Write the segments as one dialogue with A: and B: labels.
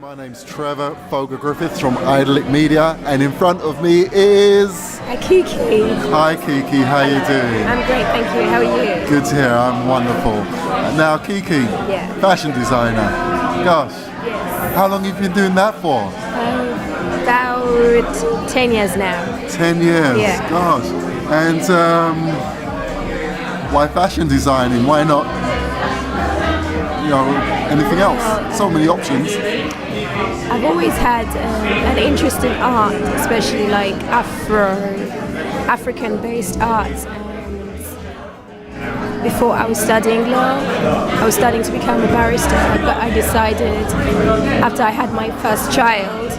A: My name's Trevor Fogah Griffiths from iDeLick Media, and in front of me is
B: Akiiki.
A: Hi Kiki, how you doing?
B: I'm great, thank you. How are you?
A: Good to hear, I'm wonderful. Now Kiki, fashion designer. Gosh,
B: Yes.
A: how long have you been doing that for?
B: About 10 years now.
A: 10 years,
B: Yeah.
A: gosh. And why fashion designing? Why not, anything else? So many options.
B: I've always had an interest in art, especially like African-based art. And before I was studying law, I was studying to become a barrister, but I decided after I had my first child,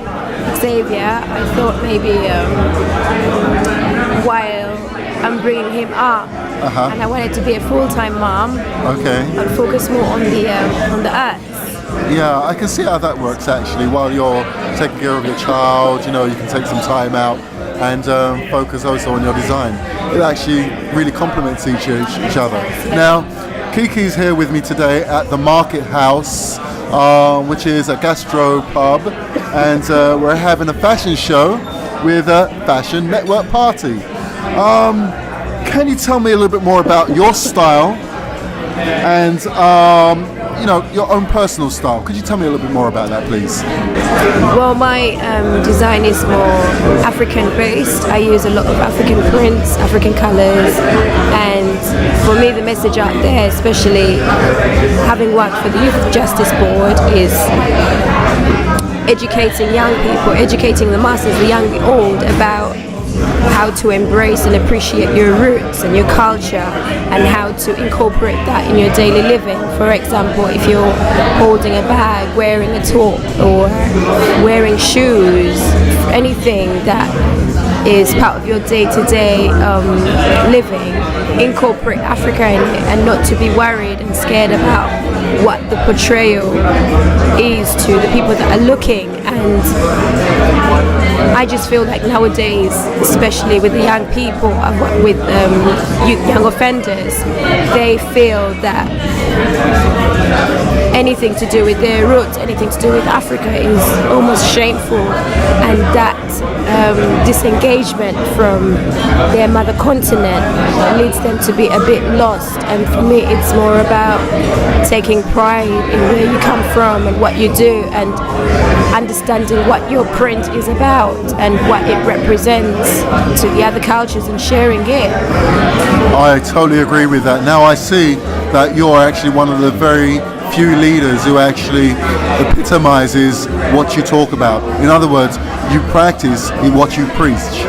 B: Xavier, I thought maybe while I'm bringing him up, and I wanted to be a full-time mom, but focus more on the arts.
A: Yeah, I can see how that works actually. While you're taking care of your child, you can take some time out and focus also on your design. It actually really complements each other. Now, Kiki's here with me today at the Market House, which is a gastro pub, and we're having a fashion show with a fashion network party. Can you tell me a little bit more about your style and your own personal style? Could you tell me a little bit more about that, please?
B: Well, my design is more African-based. I use a lot of African prints, African colors, and for me, the message out there, especially having worked for the Youth Justice Board, is educating young people, educating the masses, the young, the old, about how to embrace and appreciate your roots and your culture, and how to incorporate that in your daily living. For example, if you're holding a bag, wearing a top, or wearing shoes, anything that is part of your day-to-day living, incorporate Africa in it, and not to be worried and scared about what the portrayal is to the people that are looking. And I just feel like nowadays, especially with the young people, with young offenders, they feel that anything to do with their roots, anything to do with Africa is almost shameful, and that disengagement from their mother continent leads them to be a bit lost. And for me, it's more about taking pride in where you come from and what you do, and understanding what your print is about and what it represents to the other cultures, and sharing it.
A: I totally agree with that. Now I see that you're actually one of the very few leaders who actually epitomizes what you talk about. In other words, you practice what you preach.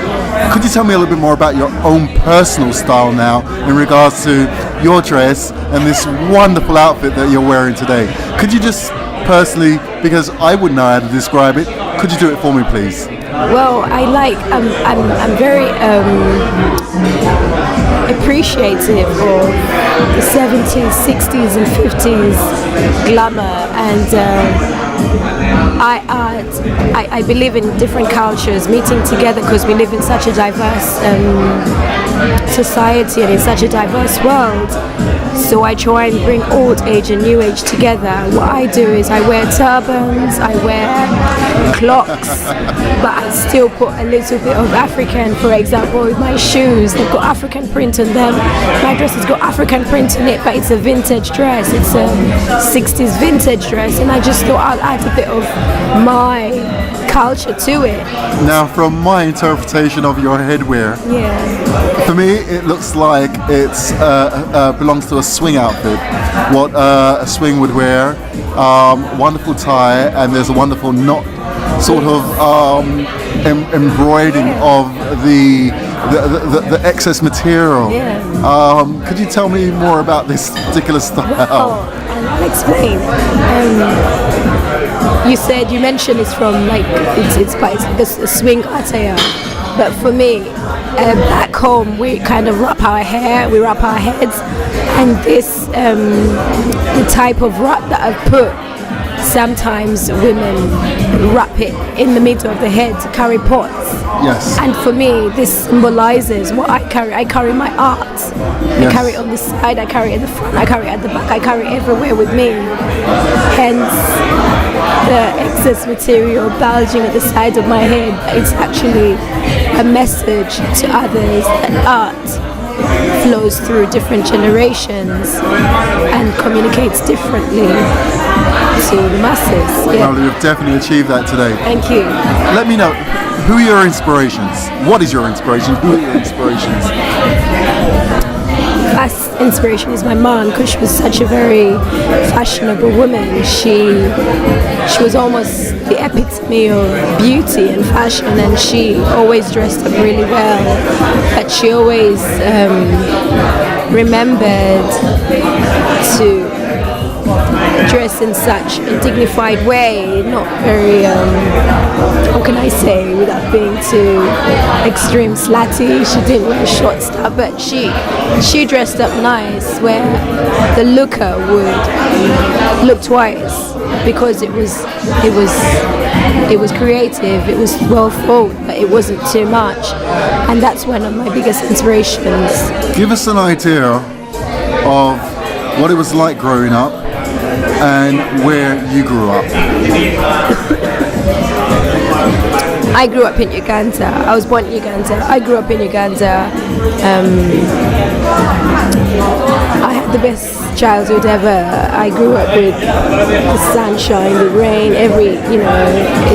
A: Could you tell me a little bit more about your own personal style now in regards to your dress and this wonderful outfit that you're wearing today? Could you just personally, because I wouldn't know how to describe it, could you do it for me, please?
B: Well, I'm very appreciative of the 70s, 60s and 50s glamour, and I believe in different cultures meeting together, because we live in such a diverse society and in such a diverse world. So I try and bring old age and new age together. What I do is I wear turbans, I wear clocks, but I still put a little bit of African. For example, with my shoes, they've got African print on them. My dress has got African print on it, but it's a vintage dress. It's a 60s vintage dress, and I just thought I'll add a bit of my culture to it.
A: Now, from my interpretation of your headwear, for me it looks like it's belongs to a swing outfit. What a swing would wear. Wonderful tie, and there's a wonderful knot, sort of embroidering of the excess material. Could you tell me more about this particular style?
B: Well, I'll explain. You mentioned it's from it's a swing attire, but for me, back home we kind of wrap our hair, we wrap our heads, and this the type of wrap that I've put sometimes women wrap it in the middle of the head to carry pots.
A: Yes.
B: And for me, this symbolizes what I carry. I carry my art. I
A: Yes.
B: carry it on the side, I carry it at the front, I carry it at the back, I carry it everywhere with me. Hence, the excess material bulging at the side of my head. It's actually a message to others that art flows through different generations and communicates differently to the masses. Yeah.
A: Well, you've definitely achieved that today.
B: Thank you.
A: Let me know, who are your inspirations? What is your inspiration? Who are your inspirations?
B: First inspiration is my mom, because she was such a very fashionable woman. She was almost the epitome of beauty and fashion, and she always dressed up really well. But she always remembered to dress in such a dignified way, not very, how can I say, without being too extreme slutty. She didn't wear short stuff, but she dressed up nice, where the looker would look twice, because it was creative, it was well thought, but it wasn't too much. And that's one of my biggest inspirations.
A: Give us an idea of what it was like growing up and where you grew up.
B: I grew up in Uganda. I was born in Uganda. I grew up in Uganda. I had the best childhood ever. I grew up with the sunshine, the rain, it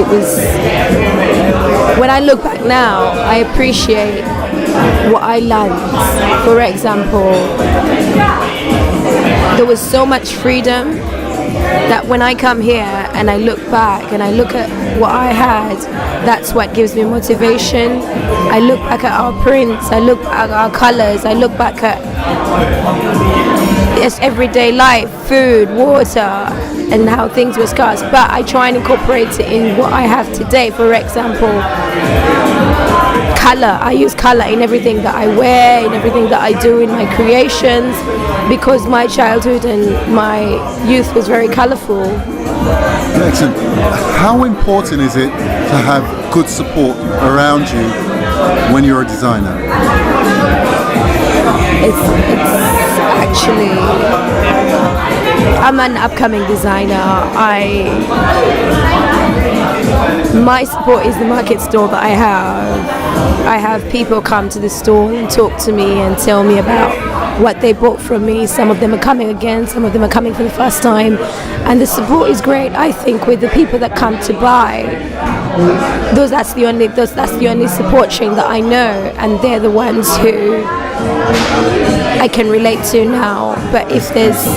B: was... When I look back now, I appreciate what I learned. For example, there was so much freedom that when I come here and I look back and I look at what I had, that's what gives me motivation. I look back at our prints, I look back at our colors, I look back at everyday life, food, water, and how things were scarce. But I try and incorporate it in what I have today. For example, color. I use color in everything that I wear, in everything that I do in my creations, because my childhood and my youth was very colorful.
A: Excellent. How important is it to have good support around you when you're a designer?
B: It's actually, I'm an upcoming designer. My support is the market store that I have. I have people come to the store and talk to me and tell me about what they bought from me. Some of them are coming again, some of them are coming for the first time, and the support is great. I think with the people that come to buy, that's the only support chain that I know, and they're the ones who I can relate to now. But if there's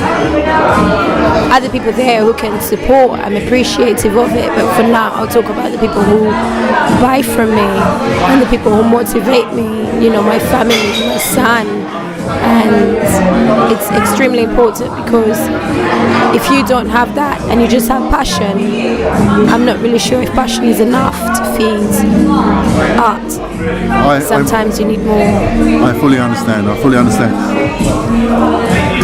B: other people there who can support, I'm appreciative of it. But for now, I'll talk about the people who buy from me and the people who motivate me, my family, my son. And it's extremely important, because if you don't have that and you just have passion, I'm not really sure if passion is enough to feed art. Sometimes you need more.
A: I fully understand.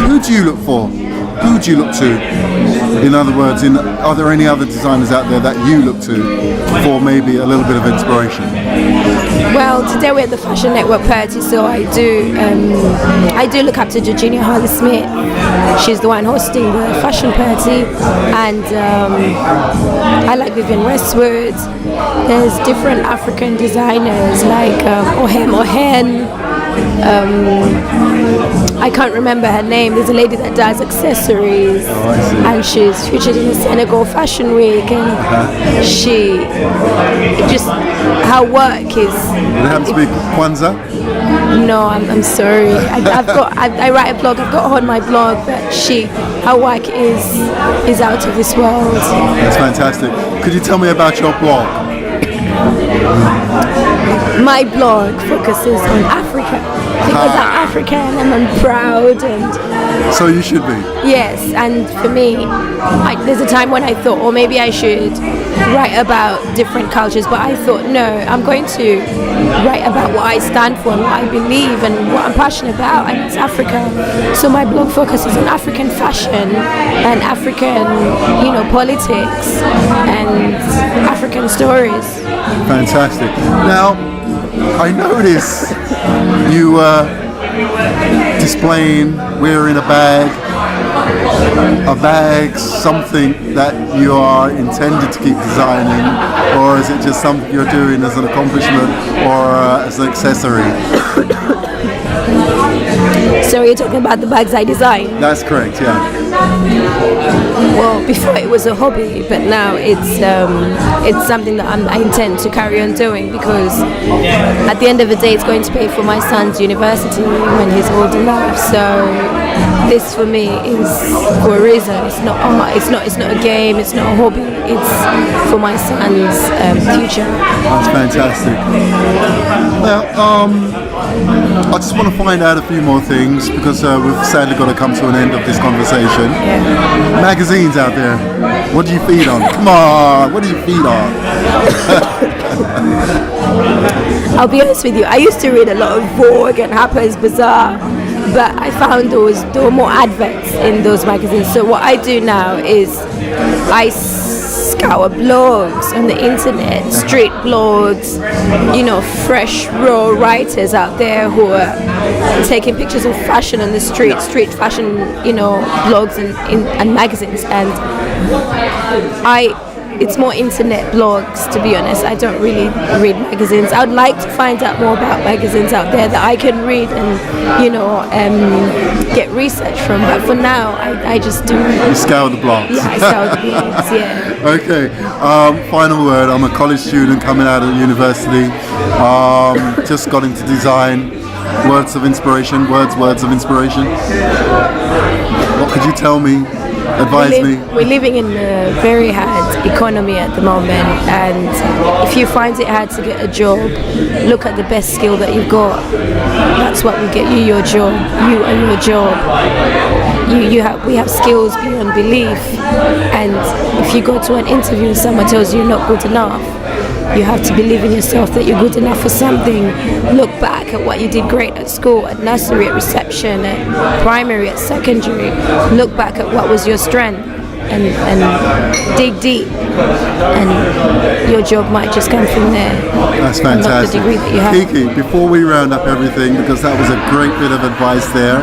A: Who do you look for? Who do you look to? In other words, are there any other designers out there that you look to for maybe a little bit of inspiration?
B: Well, today we're at the Fashion Network party, so I do look up to Georgina Harley-Smith. She's the one hosting the fashion party, and I like Vivienne Westwood. There's different African designers like Ohen. I can't remember her name. There's a lady that does accessories, and she's featured in the Senegal Fashion Week, and her work is...
A: Would it have to be Kwanzaa?
B: No, I'm sorry. I write a blog. I've got her on my blog, but her work is out of this world.
A: That's fantastic. Could you tell me about your blog?
B: My blog focuses on Africa. because I'm African and I'm proud, and
A: So you should be.
B: yes, and for me, there's a time when I thought, or maybe I should write about different cultures, but I thought, no, I'm going to write about what I stand for and what I believe and what I'm passionate about, and it's Africa. So my blog focuses on African fashion and African, politics and African stories.
A: Fantastic. Now, I notice you displaying, wearing a bag, something that you are intended to keep designing, or is it just something you're doing as an accomplishment or as an accessory?
B: So you're talking about the bags I design?
A: That's correct, yeah.
B: Well, before it was a hobby, but now it's something that I intend to carry on doing, because at the end of the day, it's going to pay for my son's university when he's old enough. So this for me is for a reason. It's not art. It's not a game. It's not a hobby. It's for my son's future.
A: That's fantastic. Now, I just want to find out a few more things, because we've sadly got to come to an end of this conversation.
B: Yeah.
A: Magazines out there, what do you feed on? Come on, what do you feed on?
B: I'll be honest with you, I used to read a lot of Vogue and Harper's Bazaar, but I found there were more adverts in those magazines. So what I do now is I scour blogs on the internet, street blogs, fresh, raw writers out there who are taking pictures of fashion on the street fashion, blogs and magazines. And it's more internet blogs, to be honest. I don't really read magazines. I would like to find out more about magazines out there that I can read and, get research from. But for now, I just do.
A: You scour the blogs.
B: Yeah, I scour the blogs, yeah.
A: Okay, final word. I'm a college student coming out of university. Just got into design. Words of inspiration. Words of inspiration. What could you tell me? Advise me.
B: We're living in a very hard economy at the moment, and if you find it hard to get a job, look at the best skill that you've got. That's what will get you your job. You are your job. We have skills beyond belief, and if you go to an interview and someone tells you you're not good enough, you have to believe in yourself that you're good enough for something. Look back at what you did great at school, at nursery, at reception, at primary, at secondary. Look back at what was your strength and dig deep, and your job might just come from there.
A: That's fantastic.
B: Not the degree that you have.
A: Kiki, before we round up everything, because that was a great bit of advice there,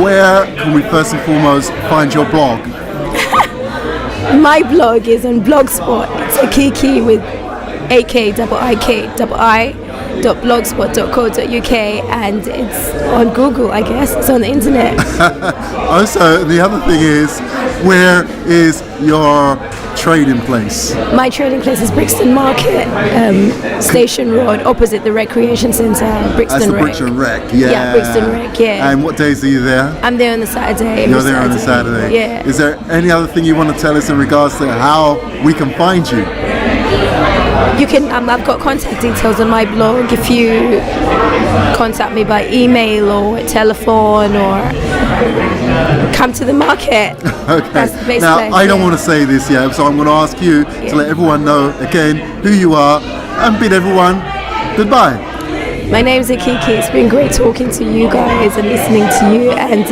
A: where can we first and foremost find your blog?
B: My blog is on Blogspot. It's Akiiki with AKIII.blogspot.co.uk, and it's on Google, I guess. It's on the internet.
A: Also, the other thing is, where is your trading place?
B: My trading place is Brixton Market, Station Road, opposite the Recreation Centre, Brixton
A: That's the
B: Rec.
A: Brixton Rec, yeah.
B: Yeah, Brixton Rec, yeah.
A: And what days are you there?
B: I'm there on the Saturday.
A: You're there on the Saturday.
B: Yeah.
A: Is there any other thing you want to tell us in regards to how we can find you?
B: You can. I've got contact details on my blog. If you contact me by email or telephone or come to the market.
A: Okay.
B: That's the best
A: Now,
B: place,
A: I don't
B: yeah.
A: want to say this yet, so I'm going to ask you to let everyone know again who you are and bid everyone goodbye.
B: My name's Akiiki. It's been great talking to you guys and listening to you, and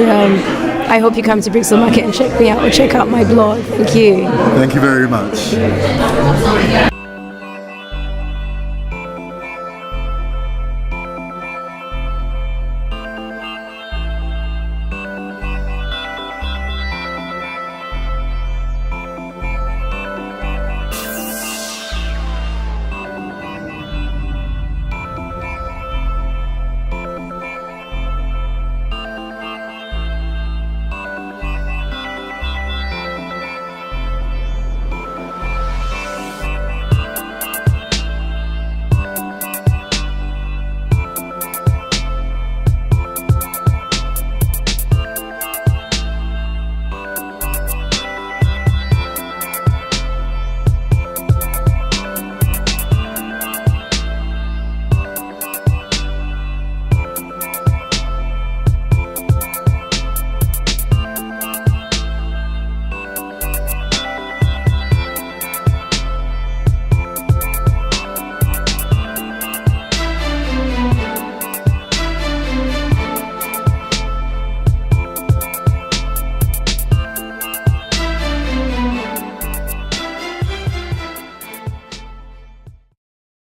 B: I hope you come to Brixton Market and check me out or check out my blog. Thank you.
A: Thank you very much.